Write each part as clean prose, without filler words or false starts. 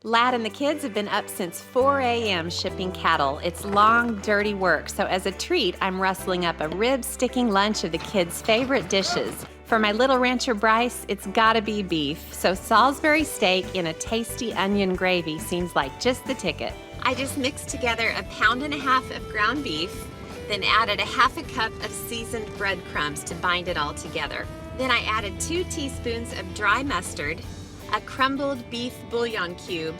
Lad and the kids have been up since 4 a.m. shipping cattle. It's long, dirty work, so as a treat, I'm rustling up a rib-sticking lunch of the kids' favorite dishes. For my little rancher Bryce, it's gotta be beef, so Salisbury steak in a tasty onion gravy seems like just the ticket. I just mixed together 1.5 pounds of ground beef, then added 1/2 cup of seasoned breadcrumbs to bind it all together. Then I added 2 teaspoons of dry mustard, a crumbled beef bouillon cube,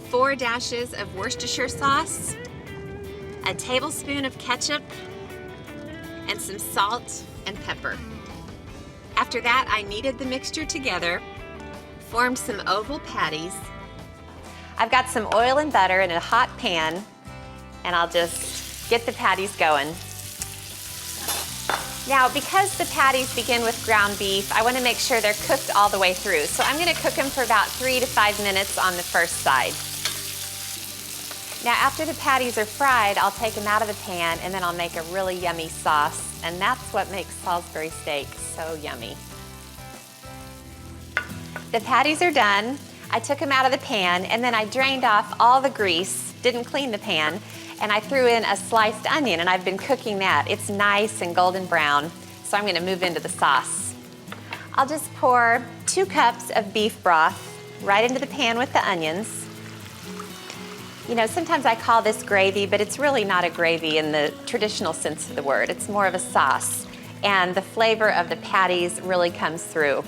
4 dashes of Worcestershire sauce, a tablespoon of ketchup, and some salt and pepper. After that, I kneaded the mixture together, formed some oval patties. I've got some oil and butter in a hot pan, and I'll just get the patties going. Now, because the patties begin with ground beef, I want to make sure they're cooked all the way through. So I'm going to cook them for about 3 to 5 minutes on the first side. Now, after the patties are fried, I'll take them out of the pan and then I'll make a really yummy sauce. And that's what makes Salisbury steak so yummy. The patties are done. I took them out of the pan and then I drained off all the grease, didn't clean the pan, and I threw in a sliced onion, and I've been cooking that. It's nice and golden brown, so I'm gonna move into the sauce. I'll just pour 2 cups of beef broth right into the pan with the onions. You know, sometimes I call this gravy, but it's really not a gravy in the traditional sense of the word. It's more of a sauce, and the flavor of the patties really comes through.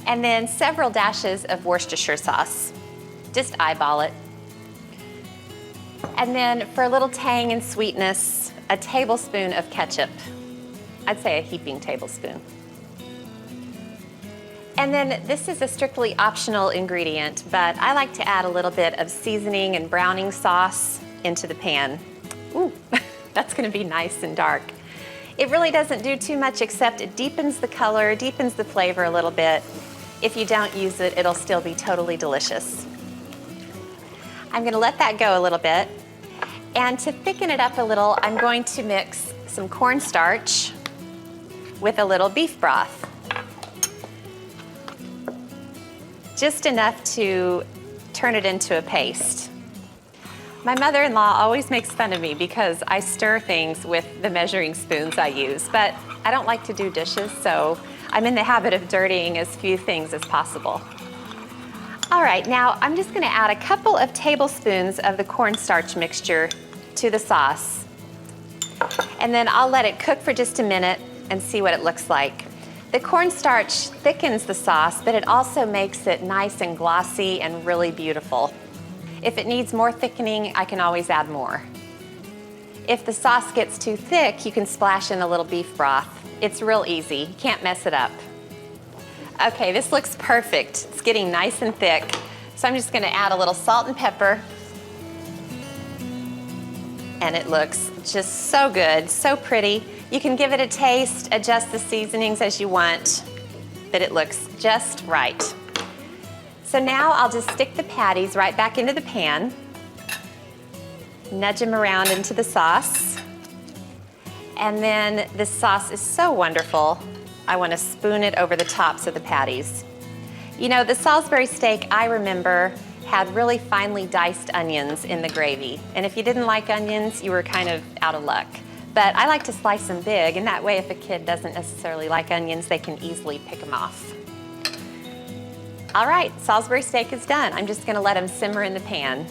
And then several dashes of Worcestershire sauce. Just eyeball it. And then for a little tang and sweetness, a tablespoon of ketchup. I'd say a heaping tablespoon. And then this is a strictly optional ingredient, but I like to add a little bit of seasoning and browning sauce into the pan. Ooh, that's gonna be nice and dark. It really doesn't do too much except it deepens the color, deepens the flavor a little bit. If you don't use it, it'll still be totally delicious. I'm gonna let that go a little bit. And to thicken it up a little, I'm going to mix some cornstarch with a little beef broth. Just enough to turn it into a paste. My mother-in-law always makes fun of me because I stir things with the measuring spoons I use, but I don't like to do dishes, so I'm in the habit of dirtying as few things as possible. All right, now I'm just gonna add a couple of tablespoons of the cornstarch mixture to the sauce. And then I'll let it cook for just a minute and see what it looks like. The cornstarch thickens the sauce, but it also makes it nice and glossy and really beautiful. If it needs more thickening, I can always add more. If the sauce gets too thick, you can splash in a little beef broth. It's real easy, you can't mess it up. Okay, this looks perfect. It's getting nice and thick. So I'm just gonna add a little salt and pepper. And it looks just so good, so pretty. You can give it a taste, adjust the seasonings as you want, but it looks just right. So now I'll just stick the patties right back into the pan, nudge them around into the sauce, and then this sauce is so wonderful. I want to spoon it over the tops of the patties. You know, the Salisbury steak, I remember, had really finely diced onions in the gravy. And if you didn't like onions, you were kind of out of luck. But I like to slice them big, and that way if a kid doesn't necessarily like onions, they can easily pick them off. All right, Salisbury steak is done. I'm just gonna let them simmer in the pan.